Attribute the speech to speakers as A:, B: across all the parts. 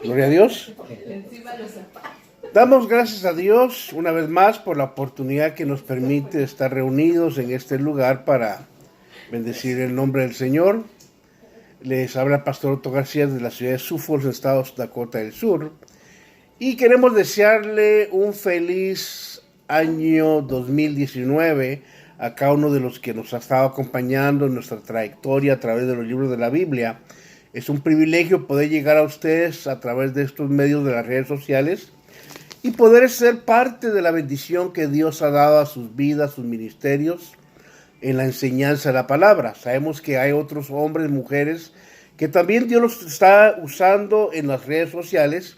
A: Gloria a Dios. Damos gracias a Dios una vez más por la oportunidad que nos permite estar reunidos en este lugar para bendecir el nombre del Señor. Les habla el pastor Otto García de la ciudad de Sioux Falls, Estado de Dakota del Sur. Y queremos desearle un feliz año 2019 a cada uno de los que nos ha estado acompañando en nuestra trayectoria a través de los libros de la Biblia. Es un privilegio poder llegar a ustedes a través de estos medios de las redes sociales y poder ser parte de la bendición que Dios ha dado a sus vidas, sus ministerios, en la enseñanza de la palabra. Sabemos que hay otros hombres, mujeres, que también Dios los está usando en las redes sociales,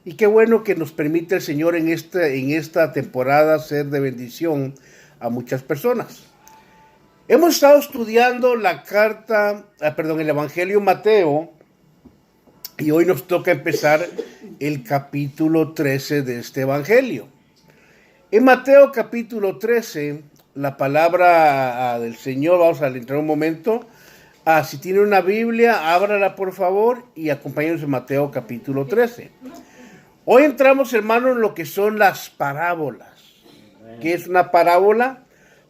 A: y qué bueno que nos permite el Señor en esta temporada ser de bendición a muchas personas. Hemos estado estudiando el Evangelio de Mateo, y hoy nos toca empezar el capítulo 13 de este Evangelio. En Mateo capítulo 13, la palabra del Señor, vamos a entrar un momento. Si tiene una Biblia, ábrala por favor y acompáñenos en Mateo capítulo 13. Hoy entramos, hermano, en lo que son las parábolas. ¿Qué es una parábola?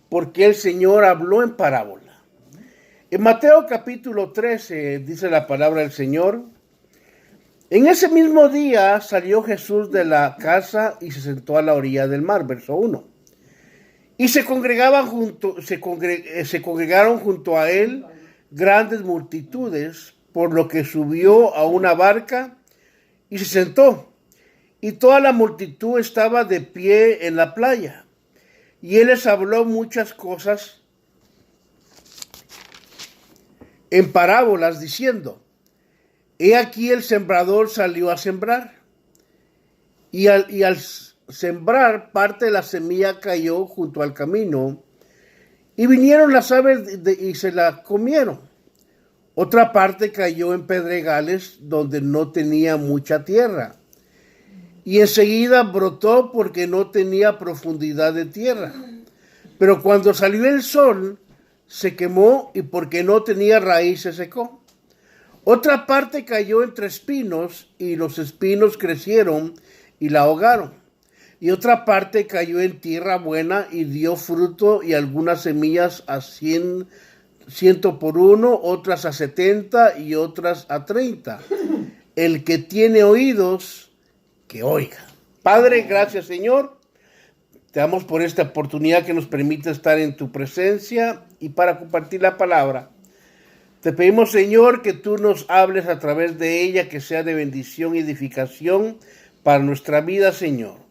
A: Porque el Señor habló en parábola. En Mateo capítulo 13 dice la palabra del Señor: en ese mismo día salió Jesús de la casa y se sentó a la orilla del mar, verso 1. Y se congregaron junto a él grandes multitudes, por lo que subió a una barca y se sentó. Y toda la multitud estaba de pie en la playa. Y él les habló muchas cosas en parábolas, diciendo: he aquí el sembrador salió a sembrar. Y al sembrar, parte de la semilla cayó junto al camino, y vinieron las aves y se la comieron. Otra parte cayó en pedregales, donde no tenía mucha tierra, y enseguida brotó porque no tenía profundidad de tierra. Pero cuando salió el sol, se quemó, y porque no tenía raíz se secó. Otra parte cayó entre espinos, y los espinos crecieron y la ahogaron. Y otra parte cayó en tierra buena y dio fruto, y algunas semillas a 100 por uno, otras a 70 y otras a 30. El que tiene oídos, que oiga. Padre, gracias, Señor. Te damos por esta oportunidad que nos permite estar en tu presencia y para compartir la palabra. Te pedimos, Señor, que tú nos hables a través de ella, que sea de bendición y edificación para nuestra vida, Señor.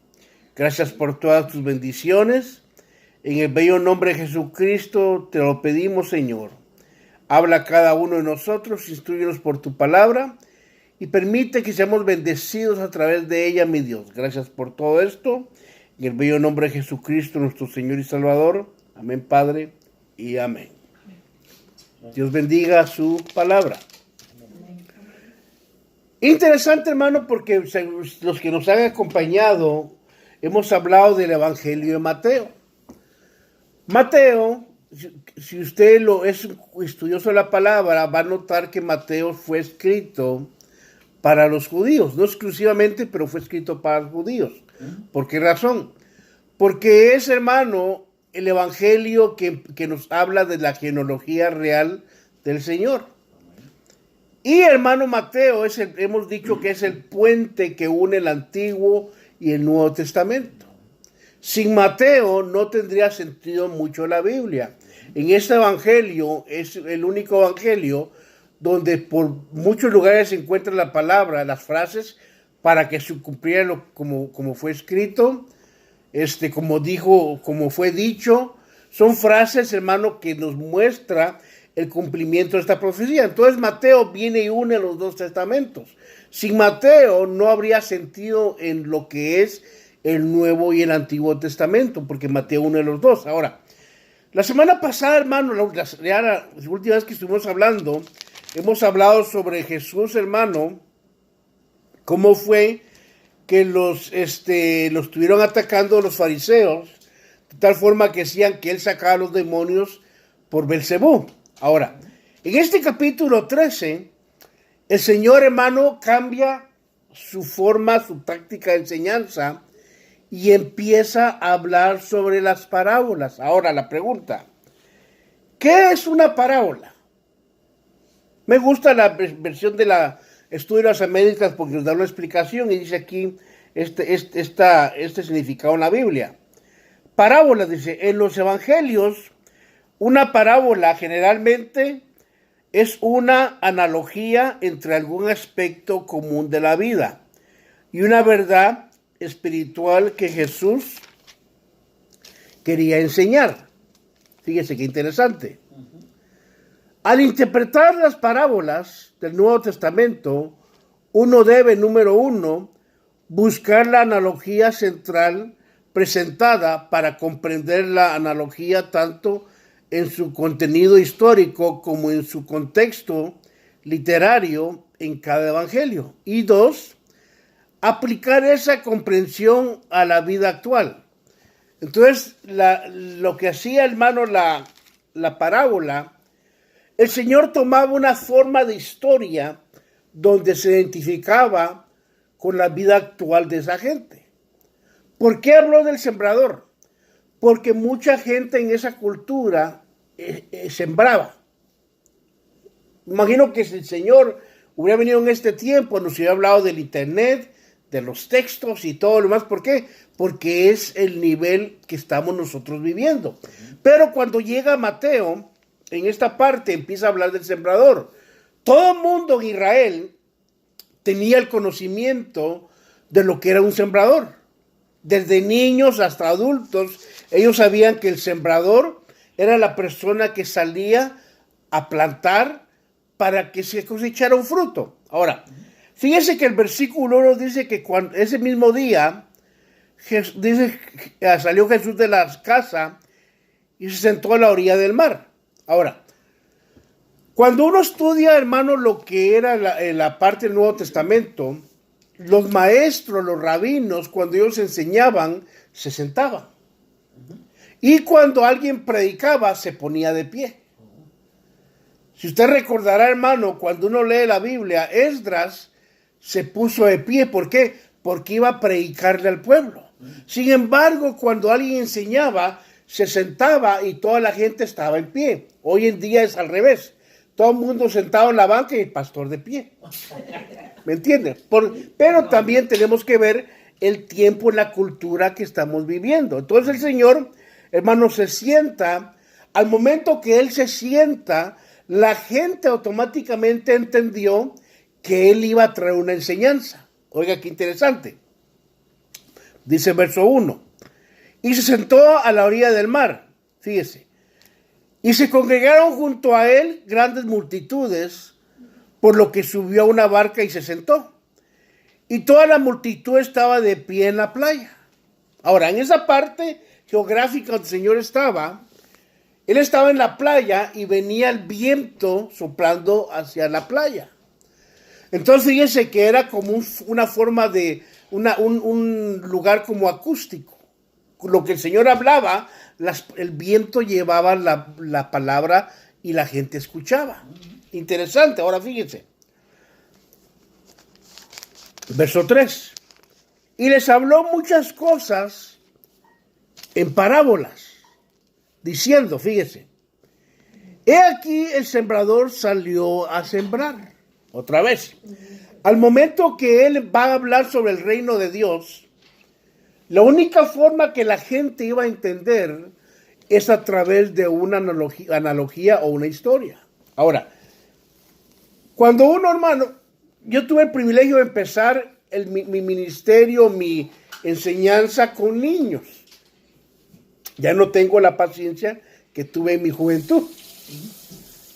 A: Gracias por todas tus bendiciones. En el bello nombre de Jesucristo te lo pedimos, Señor. Habla a cada uno de nosotros, instrúyenos por tu palabra y permite que seamos bendecidos a través de ella, mi Dios. Gracias por todo esto. En el bello nombre de Jesucristo, nuestro Señor y Salvador. Amén, Padre, y amén. Dios bendiga su palabra. Interesante, hermano, porque los que nos han acompañado, hemos hablado del Evangelio de Mateo. Mateo, si usted es estudioso de la palabra, va a notar que Mateo fue escrito para los judíos, no exclusivamente, pero fue escrito para los judíos. ¿Por qué razón? Porque es, hermano, el evangelio que nos habla de la genealogía real del Señor. Y, hermano, Mateo hemos dicho que es el puente que une el Antiguo y el Nuevo Testamento. Sin Mateo no tendría sentido mucho la Biblia. En este evangelio es el único evangelio donde por muchos lugares se encuentra la palabra, las frases, para que se cumpliera como fue escrito, como fue dicho. Son frases, hermano, que nos muestra el cumplimiento de esta profecía. Entonces Mateo viene y une los dos testamentos. Sin Mateo no habría sentido en lo que es el Nuevo y el Antiguo Testamento, porque Mateo une los dos. Ahora, la semana pasada, hermano, la última vez que estuvimos hablando, hemos hablado sobre Jesús, hermano, cómo fue que los estuvieron atacando los fariseos, de tal forma que decían que él sacaba a los demonios por Belcebú. Ahora, en este capítulo 13, el Señor, hermano, cambia su forma, su táctica de enseñanza y empieza a hablar sobre las parábolas. Ahora la pregunta, ¿qué es una parábola? Me gusta la versión de la Estudio de las Américas porque nos da una explicación y dice aquí este significado en la Biblia. Parábola, dice, en los evangelios, una parábola generalmente es una analogía entre algún aspecto común de la vida y una verdad espiritual que Jesús quería enseñar. Fíjese qué interesante. Al interpretar las parábolas del Nuevo Testamento, uno debe, número uno, buscar la analogía central presentada para comprender la analogía tanto en su contenido histórico como en su contexto literario en cada evangelio. Y dos, aplicar esa comprensión a la vida actual. Entonces, lo que hacía, hermano, la parábola, el Señor tomaba una forma de historia donde se identificaba con la vida actual de esa gente. ¿Por qué habló del sembrador? Porque mucha gente en esa cultura sembraba. Imagino que si el Señor hubiera venido en este tiempo, nos hubiera hablado del internet, de los textos y todo lo demás. ¿Por qué? Porque es el nivel que estamos nosotros viviendo. Pero cuando llega Mateo, en esta parte empieza a hablar del sembrador. Todo el mundo en Israel tenía el conocimiento de lo que era un sembrador. Desde niños hasta adultos, ellos sabían que el sembrador era la persona que salía a plantar para que se cosechara un fruto. Ahora, fíjese que el versículo 1 dice que cuando, ese mismo día salió Jesús de la casa y se sentó a la orilla del mar. Ahora, cuando uno estudia, hermano, lo que era la parte del Nuevo Testamento, los maestros, los rabinos, cuando ellos enseñaban, se sentaban. Y cuando alguien predicaba, se ponía de pie. Si usted recordará, hermano, cuando uno lee la Biblia, Esdras se puso de pie. ¿Por qué? Porque iba a predicarle al pueblo. Sin embargo, cuando alguien enseñaba, se sentaba y toda la gente estaba en pie. Hoy en día es al revés. Todo el mundo sentado en la banca y el pastor de pie. ¿Me entiende? Pero también tenemos que ver el tiempo en la cultura que estamos viviendo. Entonces el Señor, hermano, se sienta. Al momento que Él se sienta, la gente automáticamente entendió que Él iba a traer una enseñanza. Oiga, qué interesante. Dice verso 1. Y se sentó a la orilla del mar. Fíjese. Y se congregaron junto a él grandes multitudes, por lo que subió a una barca y se sentó. Y toda la multitud estaba de pie en la playa. Ahora, en esa parte geográfica donde el Señor estaba, Él estaba en la playa y venía el viento soplando hacia la playa. Entonces, fíjese que era como una forma de, un lugar como acústico. Lo que el Señor hablaba, el viento llevaba la palabra y la gente escuchaba. Interesante. Ahora fíjense. Verso 3. Y les habló muchas cosas en parábolas, diciendo, fíjese, he aquí el sembrador salió a sembrar. Otra vez. Al momento que él va a hablar sobre el reino de Dios, la única forma que la gente iba a entender es a través de una analogía o una historia. Ahora, cuando uno, hermano, yo tuve el privilegio de empezar mi ministerio, mi enseñanza con niños. Ya no tengo la paciencia que tuve en mi juventud.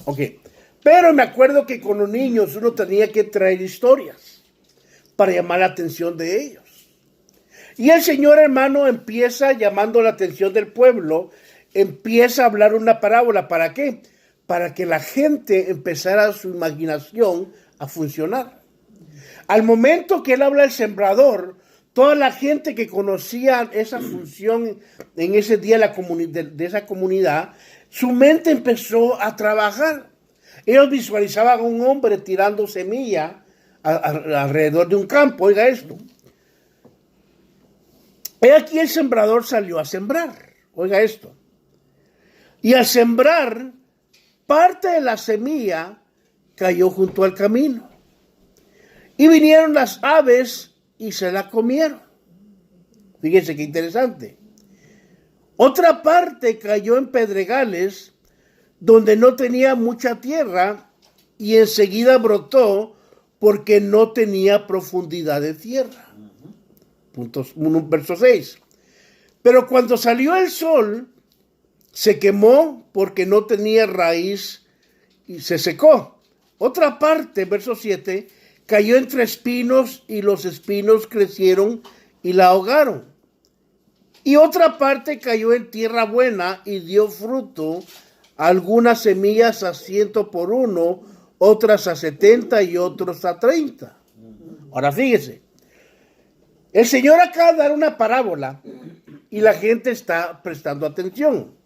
A: Ok. Pero me acuerdo que con los niños uno tenía que traer historias para llamar la atención de ellos. Y el Señor, hermano, empieza llamando la atención del pueblo, empieza a hablar una parábola. ¿Para qué? Para que la gente empezara su imaginación a funcionar. Al momento que él habla del sembrador, toda la gente que conocía esa función en ese día de esa comunidad, su mente empezó a trabajar. Ellos visualizaban a un hombre tirando semilla alrededor de un campo. Oiga esto. He aquí el sembrador salió a sembrar. Oiga esto. Y al sembrar, parte de la semilla cayó junto al camino. Y vinieron las aves y se la comieron. Fíjense qué interesante. Otra parte cayó en pedregales donde no tenía mucha tierra y enseguida brotó porque no tenía profundidad de tierra. Verso 6. Pero cuando salió el sol, se quemó porque no tenía raíz y se secó. Otra parte, verso 7, cayó entre espinos y los espinos crecieron y la ahogaron. Y otra parte cayó en tierra buena y dio fruto, algunas semillas a 100 por 1, otras a 70 y otros a 30. Ahora fíjese, el Señor acaba de dar una parábola y la gente está prestando atención.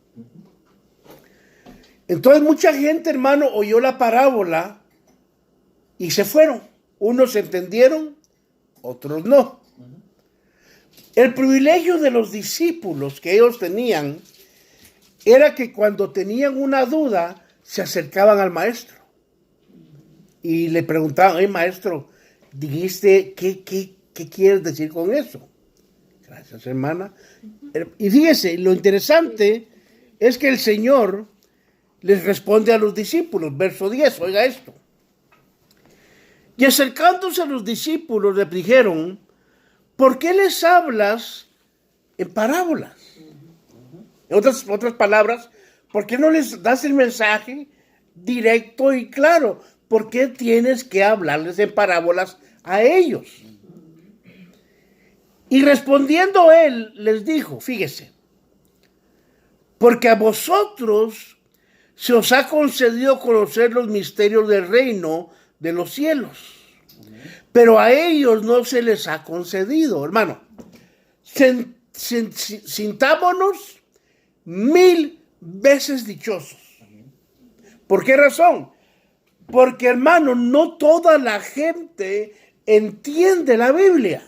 A: Entonces mucha gente, hermano, oyó la parábola y se fueron. Unos entendieron, otros no. El privilegio de los discípulos que ellos tenían era que cuando tenían una duda se acercaban al maestro y le preguntaban: maestro, dijiste, ¿qué quieres decir con eso? Gracias, hermana. Y fíjese, lo interesante es que el Señor les responde a los discípulos, verso 10, oiga esto. Y acercándose a los discípulos le dijeron: ¿por qué les hablas en parábolas? En otras palabras, ¿por qué no les das el mensaje directo y claro? ¿Por qué tienes que hablarles en parábolas a ellos? Y respondiendo él, les dijo, fíjese, porque a vosotros se os ha concedido conocer los misterios del reino de los cielos, pero a ellos no se les ha concedido. Hermano, sintámonos 1000 veces dichosos. ¿Por qué razón? Porque, hermano, no toda la gente entiende la Biblia.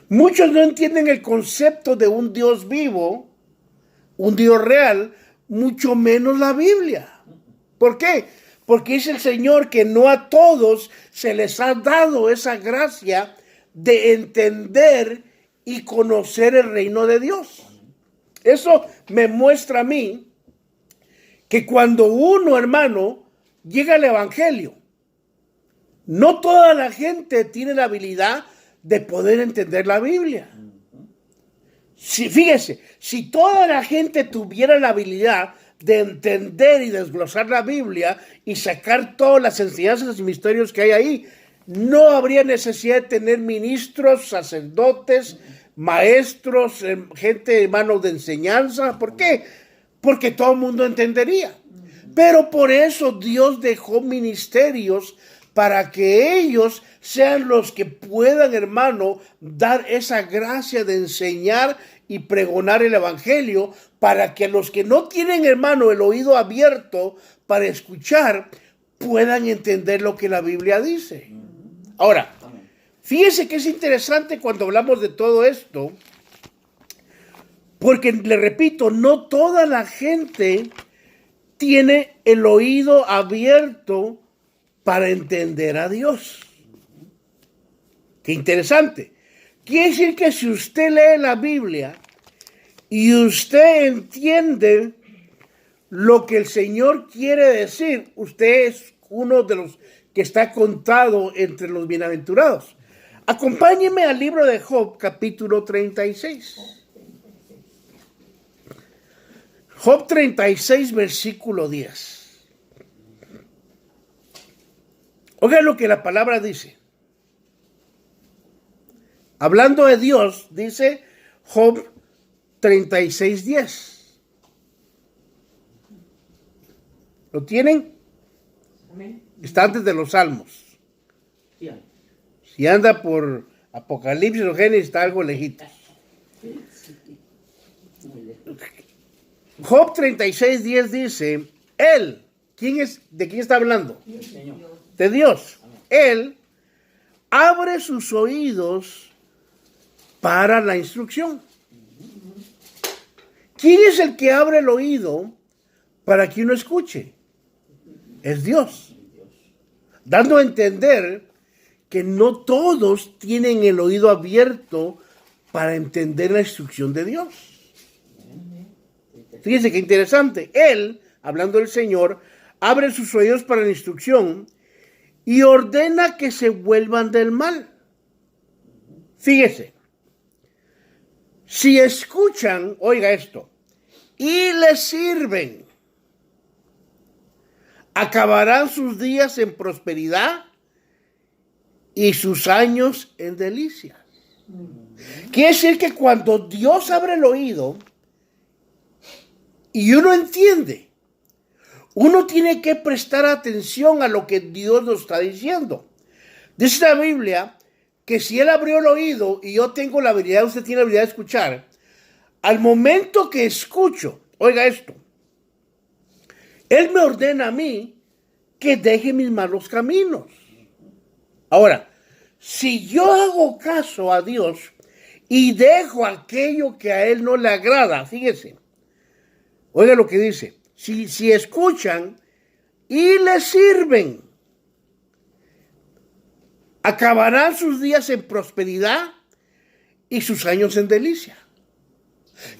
A: Muchos no entienden el concepto de un Dios vivo, un Dios real, mucho menos la Biblia. ¿Por qué? Porque dice el Señor que no a todos se les ha dado esa gracia de entender y conocer el reino de Dios. Eso me muestra a mí que cuando uno, hermano, llega al Evangelio, no toda la gente tiene la habilidad de poder entender la Biblia. Fíjese, si toda la gente tuviera la habilidad de entender y desglosar la Biblia y sacar todas las enseñanzas y misterios que hay ahí, no habría necesidad de tener ministros, sacerdotes, maestros, gente, hermanos, de enseñanza. ¿Por qué? Porque todo el mundo entendería. Pero por eso Dios dejó ministerios para que ellos sean los que puedan, hermano, dar esa gracia de enseñar y pregonar el evangelio, para que los que no tienen, hermano, el oído abierto para escuchar, puedan entender lo que la Biblia dice. Ahora, fíjese que es interesante cuando hablamos de todo esto, porque, le repito, no toda la gente tiene el oído abierto para entender a Dios. Qué interesante. Quiere decir que si usted lee la Biblia y usted entiende lo que el Señor quiere decir, usted es uno de los que está contado entre los bienaventurados. Acompáñeme al libro de Job, capítulo 36. Job 36, versículo 10. Oiga lo que la palabra dice. Hablando de Dios, dice Job 36, 10. ¿Lo tienen? Está antes de los Salmos. Si anda por Apocalipsis o Génesis, está algo lejitos. Job 36, 10 dice, él, ¿de quién está hablando? de Dios. Él abre sus oídos para la instrucción. ¿Quién es el que abre el oído para que uno escuche? Es Dios. Dando a entender que no todos tienen el oído abierto para entender la instrucción de Dios. Fíjense qué interesante. Él, hablando del Señor, abre sus oídos para la instrucción y ordena que se vuelvan del mal. Fíjese. Si escuchan, oiga esto, y les sirven, acabarán sus días en prosperidad y sus años en delicias. Quiere decir que cuando Dios abre el oído y uno entiende, uno tiene que prestar atención a lo que Dios nos está diciendo. Dice la Biblia que si Él abrió el oído y yo tengo la habilidad, usted tiene la habilidad de escuchar, al momento que escucho, oiga esto, Él me ordena a mí que deje mis malos caminos. Ahora, si yo hago caso a Dios y dejo aquello que a Él no le agrada, fíjese, oiga lo que dice, si escuchan y les sirven, acabarán sus días en prosperidad y sus años en delicia.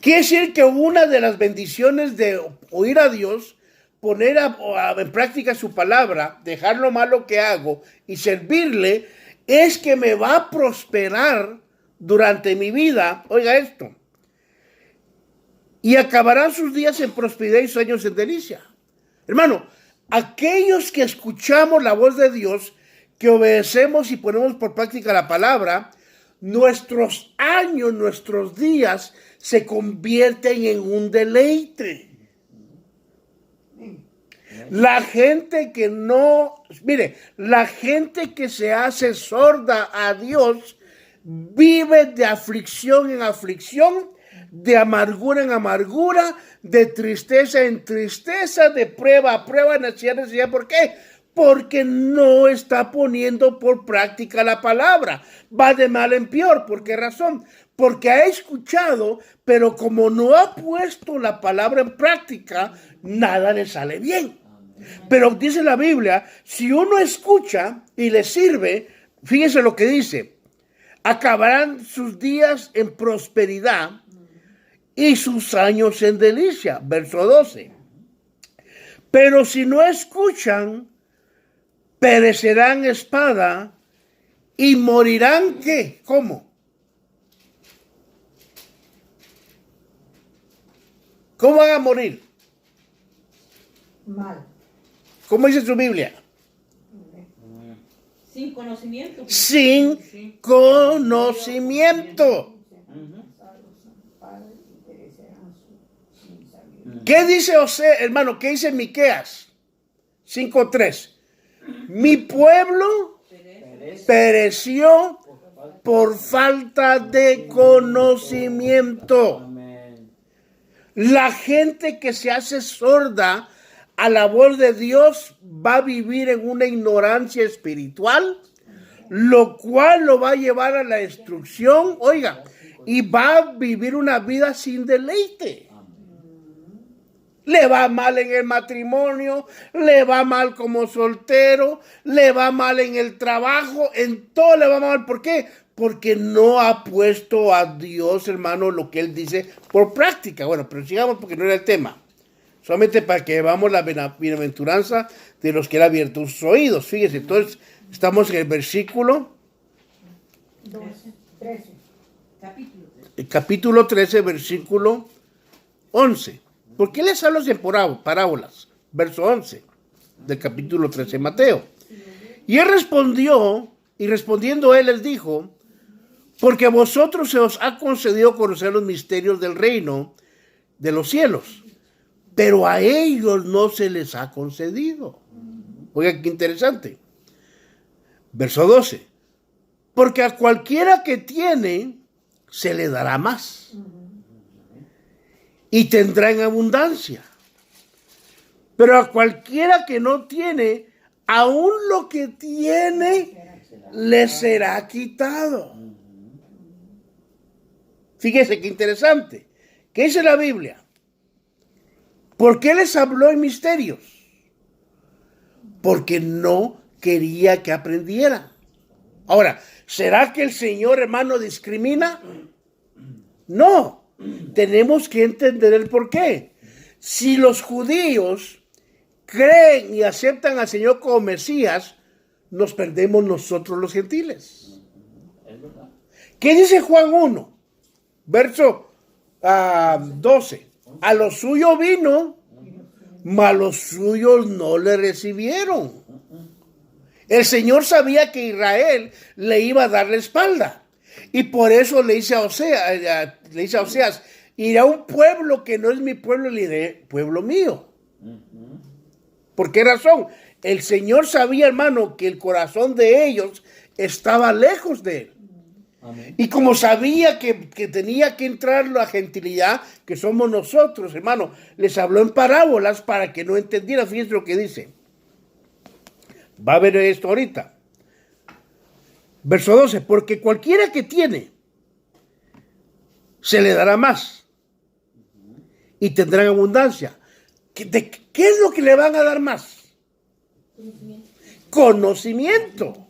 A: Quiere decir que una de las bendiciones de oír a Dios, poner en práctica su palabra, dejar lo malo que hago y servirle, es que me va a prosperar durante mi vida. Oiga esto. Y acabarán sus días en prosperidad y sus años en delicia. Hermano, aquellos que escuchamos la voz de Dios, que obedecemos y ponemos por práctica la palabra, nuestros años, nuestros días se convierten en un deleite. La gente que no, mire, la gente que se hace sorda a Dios vive de aflicción en aflicción, de amargura en amargura, de tristeza en tristeza, de prueba a prueba, necesidad en necesidad. ¿Por qué? Porque no está poniendo por práctica la palabra. Va de mal en peor. ¿Por qué razón? Porque ha escuchado, pero como no ha puesto la palabra en práctica, nada le sale bien. Pero dice la Biblia, si uno escucha y le sirve, fíjese lo que dice, acabarán sus días en prosperidad y sus años en delicia. Verso 12. Pero si no escuchan, perecerán espada y morirán, ¿qué? ¿Cómo? ¿Cómo van a morir?
B: Mal.
A: ¿Cómo dice su Biblia?
C: Sin conocimiento.
A: Sin conocimiento. ¿Qué dice José, hermano? ¿Qué dice Miqueas 5:3? Mi pueblo pereció por falta de conocimiento. La gente que se hace sorda a la voz de Dios va a vivir en una ignorancia espiritual, lo cual lo va a llevar a la destrucción, oiga, y va a vivir una vida sin deleite. Le va mal en el matrimonio, le va mal como soltero, le va mal en el trabajo, en todo le va mal. ¿Por qué? Porque no ha puesto a Dios, hermano, lo que Él dice por práctica. Bueno, pero sigamos porque no era el tema. Solamente para que veamos la bienaventuranza de los que Él ha abierto sus oídos. Fíjese, entonces estamos en el versículo
B: 13.
A: el capítulo 13, versículo 11. ¿Por qué les hablo en parábolas? Verso 11 del capítulo 13 de Mateo. Y él respondió, y respondiendo él les dijo, porque a vosotros se os ha concedido conocer los misterios del reino de los cielos, pero a ellos no se les ha concedido. Oiga, qué interesante. Verso 12. Porque a cualquiera que tiene, se le dará más. Y tendrá en abundancia. Pero a cualquiera que no tiene, aún lo que tiene le será quitado. Fíjese qué interesante. ¿Qué dice la Biblia? ¿Por qué les habló en misterios? Porque no quería que aprendieran. Ahora, ¿será que el Señor, hermano, discrimina? No. Tenemos que entender el por qué. Si los judíos creen y aceptan al Señor como Mesías, nos perdemos nosotros los gentiles. ¿Qué dice Juan 1? Verso 12. A lo suyo vino, mas los suyos no le recibieron. El Señor sabía que Israel le iba a dar la espalda. Y por eso le dice a Oseas, iré a un pueblo que no es mi pueblo, le diré pueblo mío. ¿Por qué razón? El Señor sabía, hermano, que el corazón de ellos estaba lejos de él. Amén. Y como sabía que tenía que entrar la gentilidad, que somos nosotros, hermano, les habló en parábolas para que no entendieran. Fíjense lo que dice. Va a ver esto ahorita. Verso 12. Porque cualquiera que tiene, se le dará más. Y tendrán abundancia. ¿Qué es lo que le van a dar más? Conocimiento.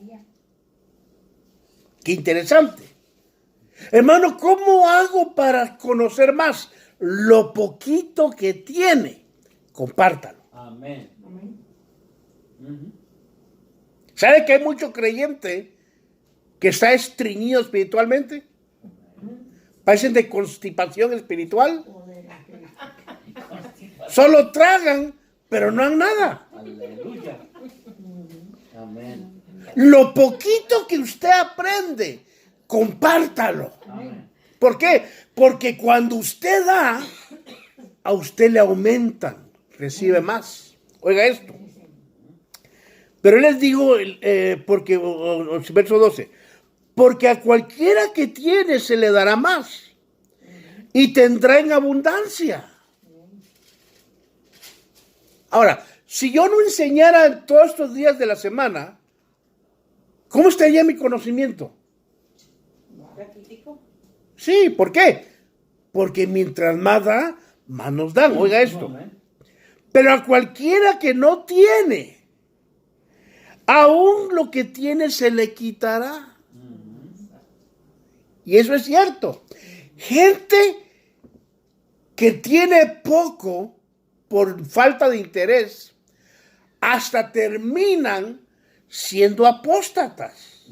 A: Qué interesante. Hermano, ¿cómo hago para conocer más? Lo poquito que tiene, compártalo. Amén. ¿Sabe que hay mucho creyente que está estreñido espiritualmente? Parecen de constipación espiritual. Solo tragan, pero no han nada. Aleluya. Amén. Lo poquito que usted aprende, compártalo. Amén. ¿Por qué? Porque cuando usted da, a usted le aumentan, recibe más. Oiga esto. Pero les digo, porque, verso 12, porque a cualquiera que tiene se le dará más y tendrá en abundancia. Ahora, si yo no enseñara todos estos días de la semana, ¿cómo estaría mi conocimiento? Sí, ¿por qué? Porque mientras más da, más nos dan. Oiga esto. Pero a cualquiera que no tiene, aún lo que tiene se le quitará. Y eso es cierto. Gente que tiene poco por falta de interés, hasta terminan siendo apóstatas.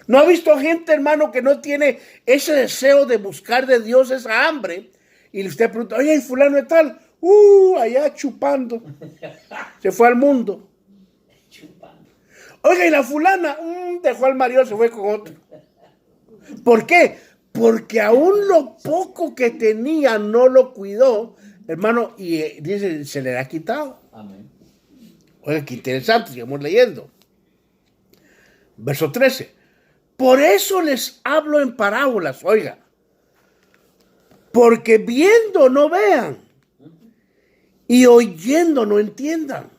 A: ¿No ha visto gente, hermano, que no tiene ese deseo de buscar de Dios, esa hambre? Y usted pregunta, oye, ¿y fulano de tal? Allá chupando. Se fue al mundo. Oiga, y la fulana, dejó al marido, se fue con otro. ¿Por qué? Porque aún lo poco que tenía no lo cuidó, hermano, y dice, se le ha quitado. Amén. Oiga, qué interesante, sigamos leyendo. Verso 13. Por eso les hablo en parábolas, oiga. Porque viendo no vean y oyendo no entiendan.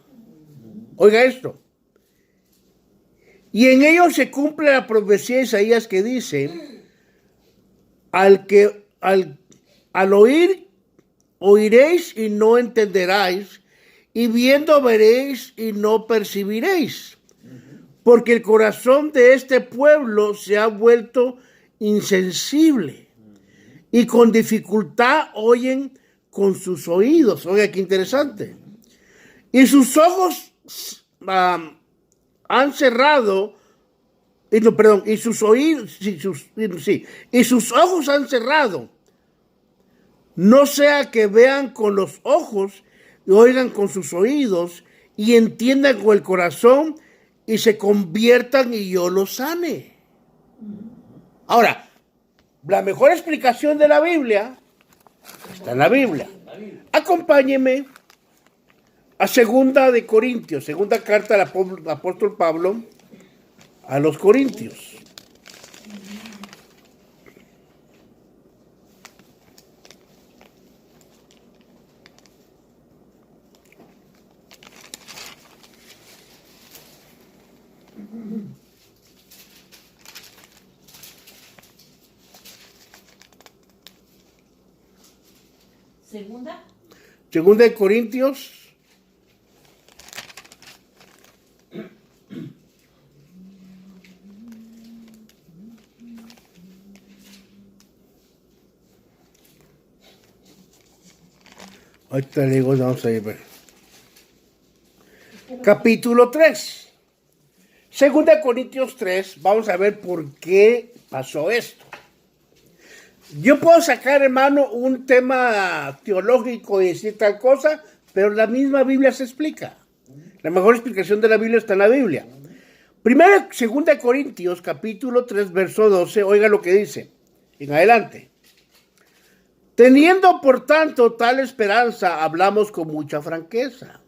A: Oiga esto. Y en ellos se cumple la profecía de Isaías que dice, al oír, oiréis y no entenderáis, y viendo veréis y no percibiréis. Porque el corazón de este pueblo se ha vuelto insensible, y con dificultad oyen con sus oídos. Oiga, qué interesante. Y sus ojos han cerrado, y sus oídos, y sus ojos han cerrado, no sea que vean con los ojos y oigan con sus oídos y entiendan con el corazón y se conviertan y yo los sane. Ahora, la mejor explicación de la Biblia está en la Biblia. Acompáñeme a segunda de Corintios, segunda carta del apóstol Pablo a los Corintios.
B: Segunda.
A: Segunda de Corintios. Ahorita le digo, vamos a ir. Capítulo 3. Segunda de Corintios 3, vamos a ver por qué pasó esto. Yo puedo sacar, hermano, un tema teológico y decir tal cosa, pero la misma Biblia se explica. La mejor explicación de la Biblia está en la Biblia. Primera, segunda de Corintios, capítulo 3, verso 12, oiga lo que dice, en adelante. Teniendo, por tanto, tal esperanza, hablamos con mucha franqueza.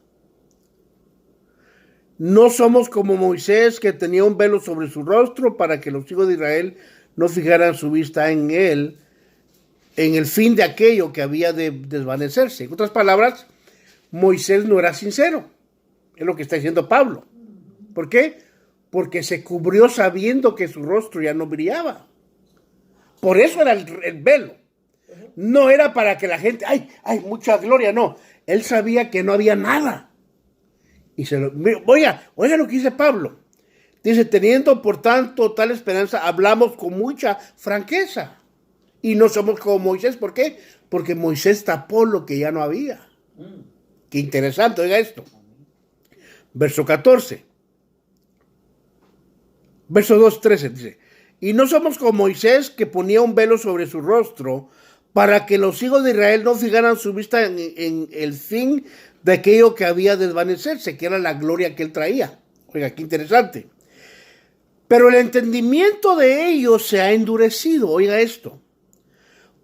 A: No somos como Moisés, que tenía un velo sobre su rostro para que los hijos de Israel no fijaran su vista en él, en el fin de aquello que había de desvanecerse. En otras palabras, Moisés no era sincero. Es lo que está diciendo Pablo. ¿Por qué? Porque se cubrió sabiendo que su rostro ya no brillaba. Por eso era el velo. No era para que la gente, ¡ay, mucha gloria! No, él sabía que no había nada. Y oiga lo que dice Pablo. Dice, teniendo por tanto tal esperanza, hablamos con mucha franqueza. Y no somos como Moisés. ¿Por qué? Porque Moisés tapó lo que ya no había. Qué interesante, oiga esto. Verso 14. Verso 2:13 dice, y no somos como Moisés, que ponía un velo sobre su rostro para que los hijos de Israel no fijaran su vista en el fin de aquello que había de desvanecerse, que era la gloria que él traía. Oiga, qué interesante. Pero el entendimiento de ellos se ha endurecido, oiga esto,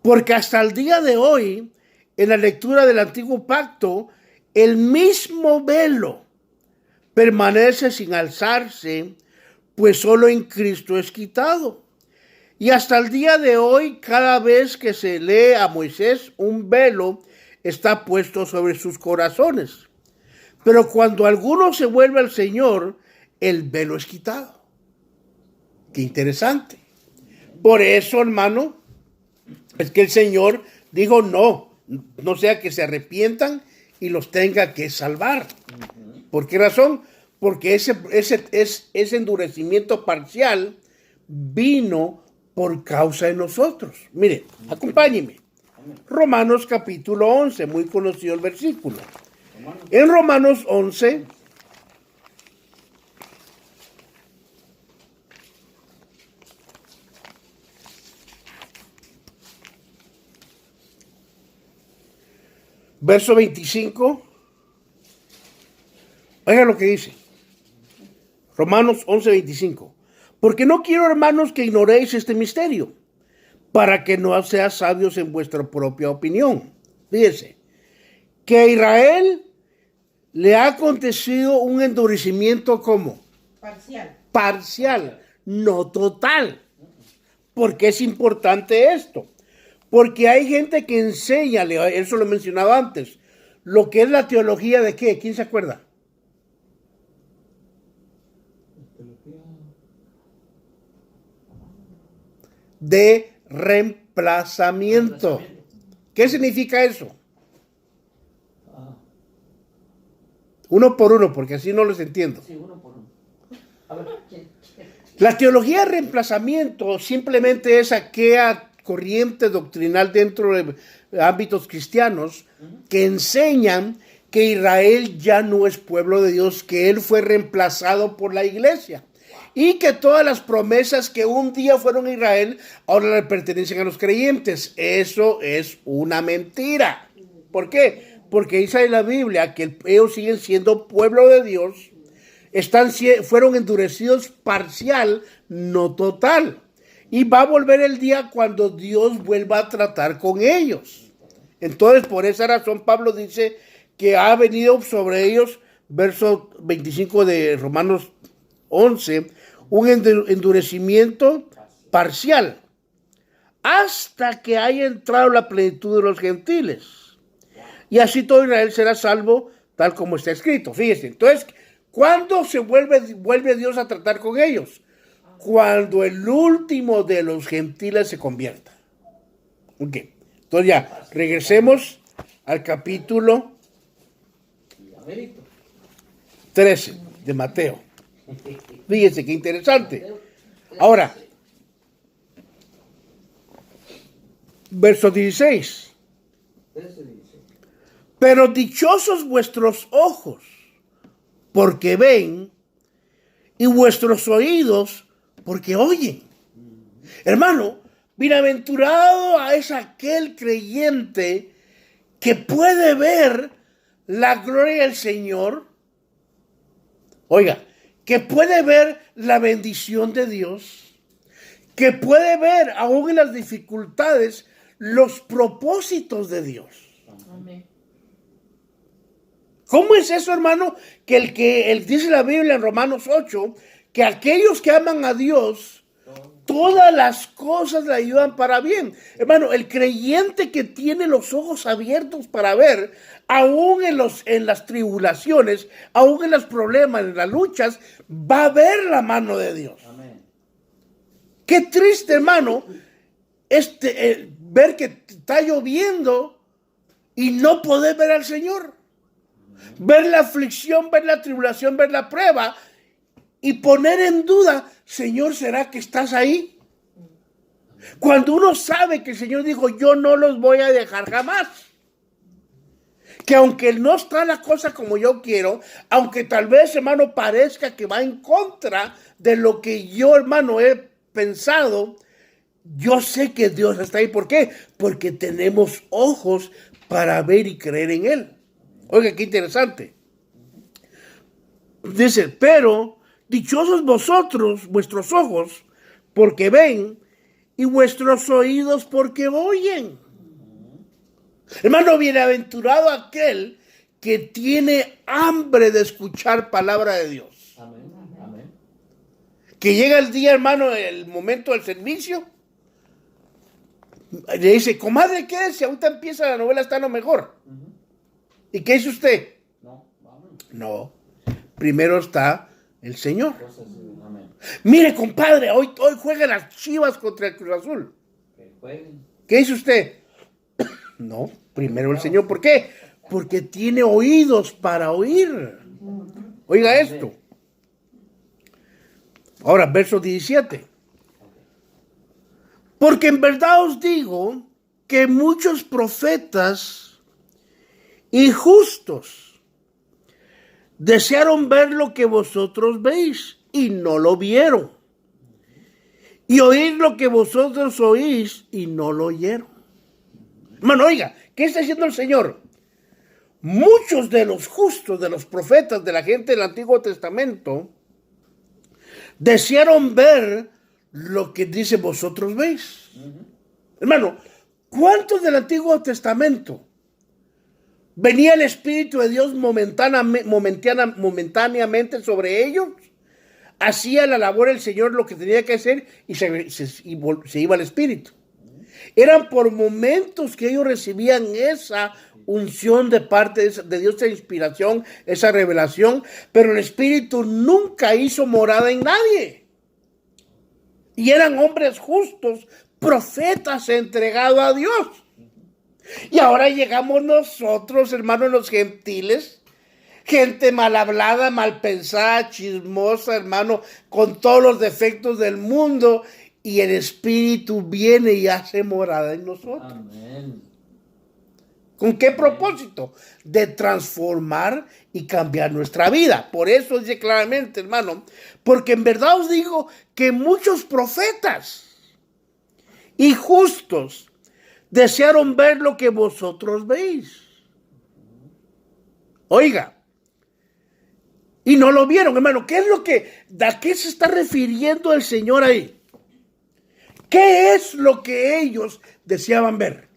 A: porque hasta el día de hoy, en la lectura del Antiguo Pacto, el mismo velo permanece sin alzarse, pues solo en Cristo es quitado. Y hasta el día de hoy, cada vez que se lee a Moisés, un velo está puesto sobre sus corazones. Pero cuando alguno se vuelve al Señor, el velo es quitado. Qué interesante. Por eso, hermano, es que el Señor dijo, no sea que se arrepientan y los tenga que salvar. ¿Por qué razón? Porque ese endurecimiento parcial vino por causa de nosotros. Mire, acompáñeme. Romanos capítulo 11, muy conocido el versículo. En Romanos 11, verso 25, oiga lo que dice. Romanos 11, 25. Porque no quiero, hermanos, que ignoréis este misterio, para que no seas sabios en vuestra propia opinión. Fíjense, que a Israel le ha acontecido un endurecimiento como parcial, no total. ¿Por qué es importante esto? Porque hay gente que enseña, eso lo mencionaba antes, lo que es la teología de ¿qué? ¿Quién se acuerda? De reemplazamiento. ¿Qué significa eso? Uno por uno, porque así no los entiendo.
B: Sí, uno por uno. A ver,
A: La teología de reemplazamiento simplemente es aquella corriente doctrinal dentro de ámbitos cristianos que enseñan que Israel ya no es pueblo de Dios, que él fue reemplazado por la iglesia. Y que todas las promesas que un día fueron a Israel, ahora le pertenecen a los creyentes. Eso es una mentira. ¿Por qué? Porque dice en la Biblia que ellos siguen siendo pueblo de Dios, fueron endurecidos parcial, no total. Y va a volver el día cuando Dios vuelva a tratar con ellos. Entonces, por esa razón, Pablo dice que ha venido sobre ellos, verso 25 de Romanos 11, un endurecimiento parcial, hasta que haya entrado la plenitud de los gentiles. Y así todo Israel será salvo, tal como está escrito. Fíjense, entonces, ¿Cuándo se vuelve Dios a tratar con ellos? Cuando el último de los gentiles se convierta. Ok. Entonces ya, regresemos al capítulo 13 de Mateo. Fíjense qué interesante. Ahora, verso 16. Pero dichosos vuestros ojos, porque ven, y vuestros oídos, porque oyen. Hermano, bienaventurado es aquel creyente que puede ver la gloria del Señor. Oiga, que puede ver la bendición de Dios, que puede ver aún en las dificultades los propósitos de Dios.
B: Amén.
A: ¿Cómo es eso, hermano? Que dice la Biblia en Romanos 8, que aquellos que aman a Dios, todas las cosas le ayudan para bien. Hermano, el creyente que tiene los ojos abiertos para ver, aún en las tribulaciones, aún en los problemas, en las luchas, va a ver la mano de Dios.
C: Amén.
A: Qué triste, hermano, ver que está lloviendo y no poder ver al Señor. Ver la aflicción, ver la tribulación, ver la prueba y poner en duda, Señor, ¿será que estás ahí? Cuando uno sabe que el Señor dijo, yo no los voy a dejar jamás. Que aunque no está la cosa como yo quiero, aunque tal vez, hermano, parezca que va en contra de lo que yo, hermano, he pensado, yo sé que Dios está ahí. ¿Por qué? Porque tenemos ojos para ver y creer en Él. Oiga, qué interesante. Dice, pero dichosos vosotros, vuestros ojos, porque ven, y vuestros oídos porque oyen. Hermano, bienaventurado aquel que tiene hambre de escuchar palabra de Dios.
C: Amén. Amén.
A: Que llega el día, hermano, el momento del servicio. Le dice, comadre, quédese, ahorita empieza la novela, está lo mejor. ¿Y qué dice usted?
C: No, vamos.
A: No, primero está el Señor.
C: Cosas, amén.
A: Mire, compadre, hoy juegan las Chivas contra el Cruz Azul.
C: Que jueguen.
A: ¿Qué dice usted? No, primero el Señor. ¿Por qué? Porque tiene oídos para oír. Oiga esto. Ahora, verso 17. Porque en verdad os digo que muchos profetas y justos desearon ver lo que vosotros veis y no lo vieron. Y oír lo que vosotros oís y no lo oyeron. Hermano, oiga, ¿qué está diciendo el Señor? Muchos de los justos, de los profetas, de la gente del Antiguo Testamento, desearon ver lo que dice vosotros veis. Hermano, ¿cuántos del Antiguo Testamento venía el Espíritu de Dios momentáneamente sobre ellos? Hacía la labor del Señor lo que tenía que hacer y se iba al Espíritu. Eran por momentos que ellos recibían esa unción de parte de Dios, esa inspiración, esa revelación, pero el Espíritu nunca hizo morada en nadie. Y eran hombres justos, profetas entregados a Dios. Y ahora llegamos nosotros, hermanos, los gentiles, gente mal hablada, mal pensada, chismosa, hermano, con todos los defectos del mundo, y el Espíritu viene y hace morada en nosotros.
C: Amén.
A: ¿Con qué propósito? De transformar y cambiar nuestra vida. Por eso dice claramente, hermano, porque en verdad os digo que muchos profetas y justos desearon ver lo que vosotros veis. Oiga, y no lo vieron, hermano. ¿Qué es a qué se está refiriendo el Señor ahí? ¿Qué es lo que ellos deseaban ver?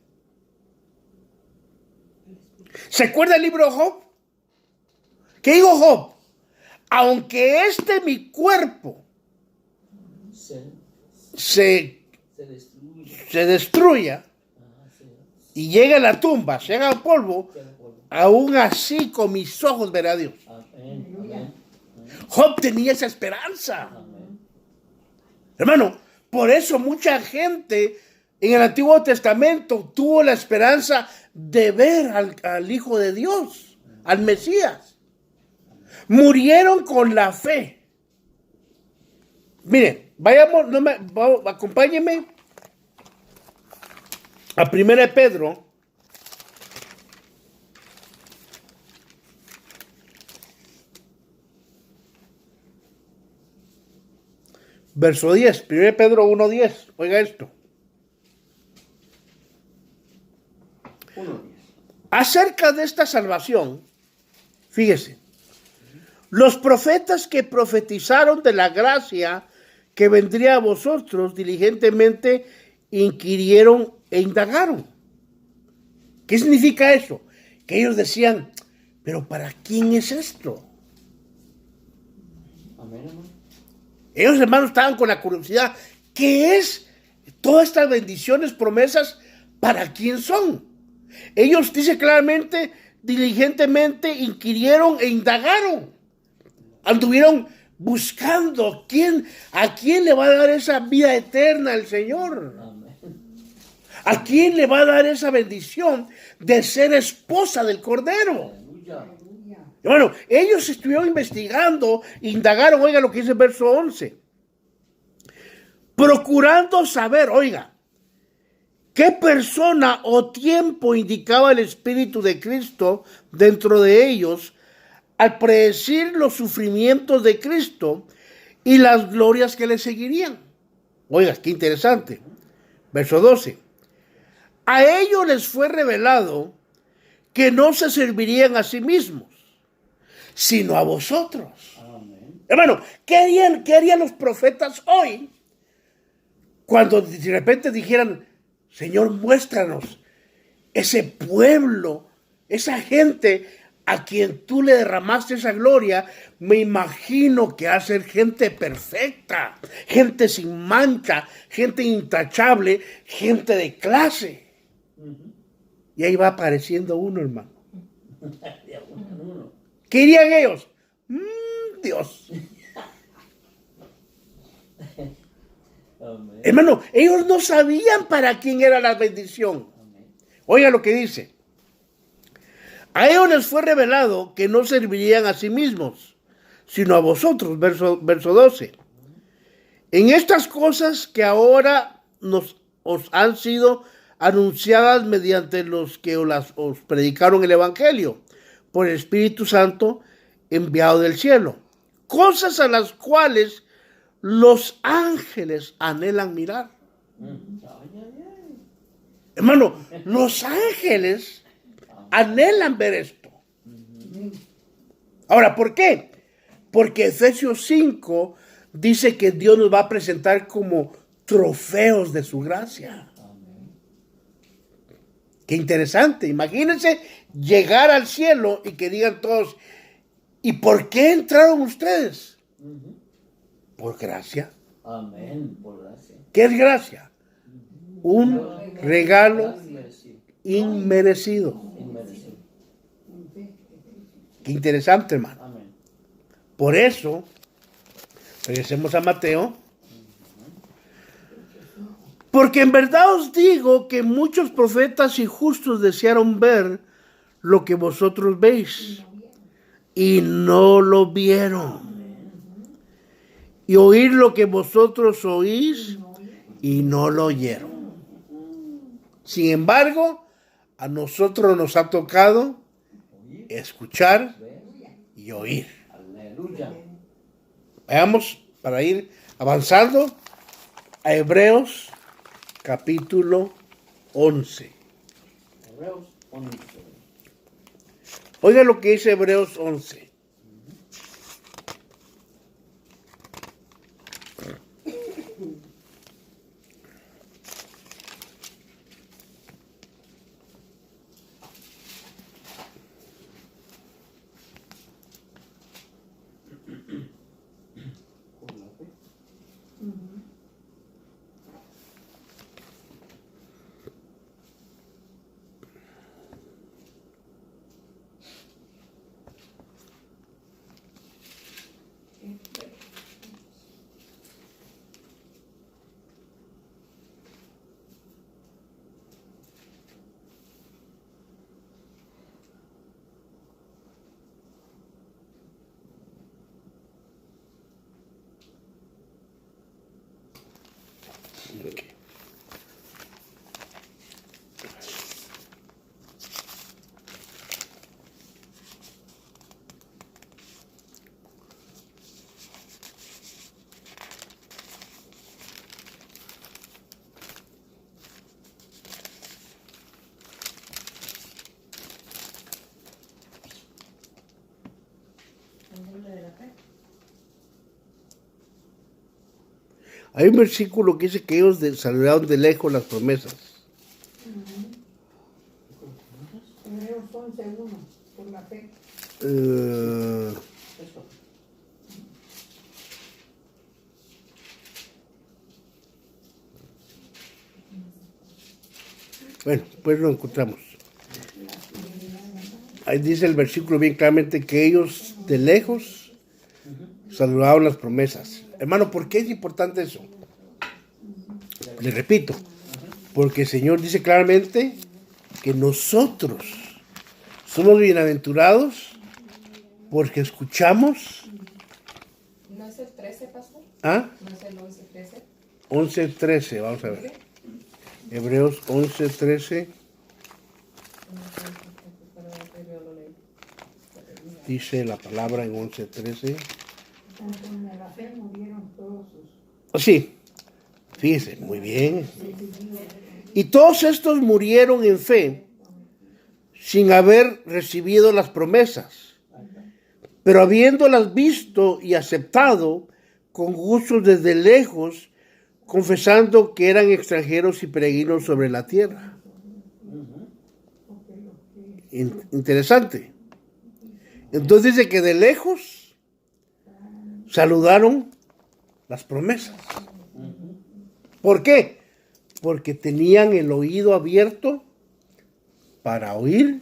A: ¿Se acuerda el libro de Job? ¿Qué dijo Job? Aunque mi cuerpo se destruya y llegue a la tumba, se haga polvo, aún así con mis ojos veré a Dios.
C: Amén. Amén.
A: Job tenía esa esperanza.
C: Amén.
A: Hermano, por eso mucha gente en el Antiguo Testamento tuvo la esperanza de ver al Hijo de Dios, al Mesías. Murieron con la fe. Miren, vayamos, acompáñenme a 1 de Pedro. Verso 10, 1 Pedro 1:10. Oiga esto.
C: 1:10.
A: Acerca de esta salvación, fíjese, los profetas que profetizaron de la gracia que vendría a vosotros diligentemente inquirieron e indagaron. ¿Qué significa eso? Que ellos decían, pero ¿para quién es esto?
C: Amén, hermano.
A: Ellos, hermanos, estaban con la curiosidad. ¿Qué es todas estas bendiciones, promesas? ¿Para quién son? Ellos, dice claramente, diligentemente inquirieron e indagaron. Anduvieron buscando a quién le va a dar esa vida eterna el Señor.
C: Amén.
A: ¿A quién le va a dar esa bendición de ser esposa del Cordero?
C: Aleluya.
A: Bueno, ellos estuvieron investigando, indagaron, oiga lo que dice el verso 11. Procurando saber, oiga, qué persona o tiempo indicaba el Espíritu de Cristo dentro de ellos al predecir los sufrimientos de Cristo y las glorias que le seguirían. Oiga, qué interesante. Verso 12. A ellos les fue revelado que no se servirían a sí mismos, sino a vosotros.
C: Amén.
A: Hermano, ¿qué harían los profetas hoy cuando de repente dijeran, Señor, muéstranos ese pueblo, esa gente a quien tú le derramaste esa gloria? Me imagino que va a ser gente perfecta, gente sin mancha, gente intachable, gente de clase. Y ahí va apareciendo uno, hermano.
C: De uno en uno.
A: ¿Qué dirían ellos? Dios.
C: Amén.
A: Hermano, ellos no sabían para quién era la bendición.
C: Amén.
A: Oiga lo que dice. A ellos les fue revelado que no servirían a sí mismos, sino a vosotros. Verso 12. En estas cosas que ahora os han sido anunciadas mediante los que os predicaron el Evangelio, por el Espíritu Santo enviado del cielo. Cosas a las cuales los ángeles anhelan mirar.
C: Ay, ay, ay.
A: Hermano, los ángeles anhelan ver esto. Ahora, ¿por qué? Porque Efesios 5 dice que Dios nos va a presentar como trofeos de su gracia.
C: Amén.
A: Qué interesante. Imagínense llegar al cielo y que digan todos, ¿y por qué entraron ustedes?
C: Ujú.
A: Por gracia.
C: Amén. Por gracia.
A: ¿Qué es gracia? Un regalo
C: Inmerecido.
A: inmerecido.
C: Inmerecido.
A: Qué interesante, hermano.
C: Amén.
A: Por eso, regresemos a Mateo. Porque en verdad os digo que muchos profetas y justos desearon ver lo que vosotros veis y no lo vieron. Y oír lo que vosotros oís y no lo oyeron. Sin embargo, a nosotros nos ha tocado escuchar y oír.
C: Aleluya.
A: Veamos, para ir avanzando, a Hebreos capítulo 11.
C: Hebreos 11.
A: Oiga lo que dice Hebreos 11.
C: Por la fe.
A: Ok.
B: El doble de la fe.
A: Hay un versículo que dice que ellos saludaron de lejos las promesas.
D: Hebreos 11:1, por la fe.
C: Eso.
A: Bueno, pues lo encontramos. Ahí dice el versículo bien claramente que ellos de lejos saludaron las promesas. Hermano, ¿por qué es importante eso? Le repito, porque el Señor dice claramente que nosotros somos bienaventurados porque escuchamos.
E: ¿No es el 13, pastor?
A: ¿Ah?
E: ¿No es el 11-13?
A: 11:13, vamos a ver. Hebreos 11:13 dice la palabra en 11:13.
D: Conforme a la fe murieron todos sus.
A: Sí, fíjese, muy bien. Y todos estos murieron en fe sin haber recibido las promesas, pero habiéndolas visto y aceptado con gusto desde lejos, confesando que eran extranjeros y peregrinos sobre la tierra. Interesante. Entonces dice que de lejos saludaron las promesas. ¿Por qué? Porque tenían el oído abierto para oír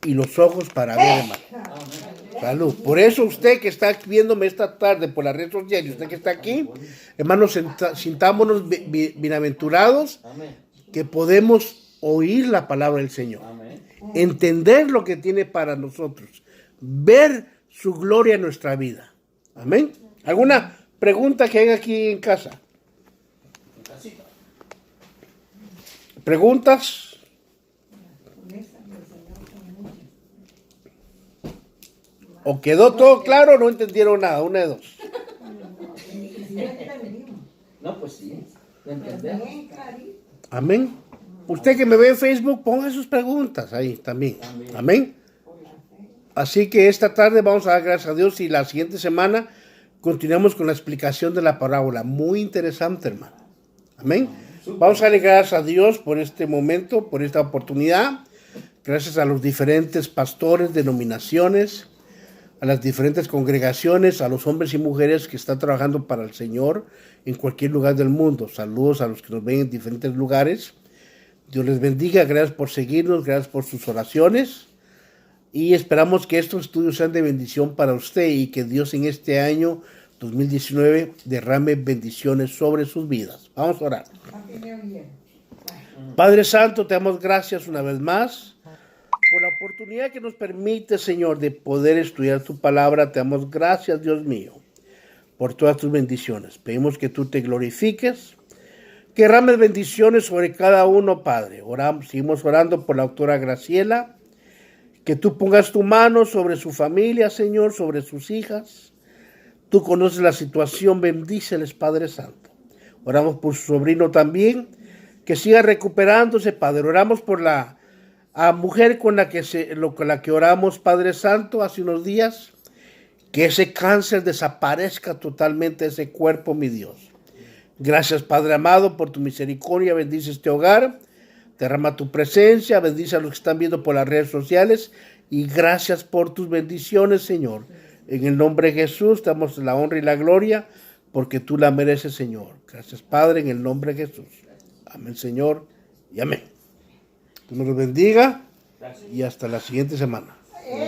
A: y los ojos para ver, hermano. Salud. Por eso usted que está viéndome esta tarde por las redes sociales, usted que está aquí, hermanos, sintámonos bienaventurados
C: Amén.
A: que podemos oír la palabra del Señor,
C: Amén.
A: entender lo que tiene para nosotros, ver su gloria en nuestra vida. Amén. ¿Alguna pregunta que haya aquí en casa?
C: En casita.
A: ¿Preguntas? ¿O quedó todo claro o no entendieron nada? Una de dos.
C: No, pues sí. ¿De entender?
D: Bien clarito.
A: Amén. Usted que me ve en Facebook, ponga sus preguntas ahí también. Amén. Así que esta tarde vamos a dar gracias a Dios y la siguiente semana continuamos con la explicación de la parábola. Muy interesante, hermano. Amén. Vamos a darle gracias a Dios por este momento, por esta oportunidad. Gracias a los diferentes pastores, denominaciones, a las diferentes congregaciones, a los hombres y mujeres que están trabajando para el Señor en cualquier lugar del mundo. Saludos a los que nos ven en diferentes lugares. Dios les bendiga, gracias por seguirnos, gracias por sus oraciones y esperamos que estos estudios sean de bendición para usted y que Dios en este año 2019 derrame bendiciones sobre sus vidas. Vamos a orar.
D: Aquí me oyeron.
A: Padre Santo, te damos gracias una vez más por la oportunidad que nos permite, Señor, de poder estudiar tu palabra. Te damos gracias, Dios mío, por todas tus bendiciones. Pedimos que tú te glorifiques, que derrames bendiciones sobre cada uno, Padre. Seguimos orando por la doctora Graciela, que tú pongas tu mano sobre su familia, Señor, sobre sus hijas. Tú conoces la situación, bendíceles, Padre Santo. Oramos por su sobrino también, que siga recuperándose, Padre. Oramos por la mujer con la que oramos, Padre Santo, hace unos días, que ese cáncer desaparezca totalmente de ese cuerpo, mi Dios. Gracias, Padre amado, por tu misericordia. Bendice este hogar, derrama tu presencia, bendice a los que están viendo por las redes sociales y gracias por tus bendiciones, Señor. En el nombre de Jesús te damos la honra y la gloria porque tú la mereces, Señor. Gracias, Padre, en el nombre de Jesús. Amén, Señor, y amén. Dios nos los bendiga y hasta la siguiente semana.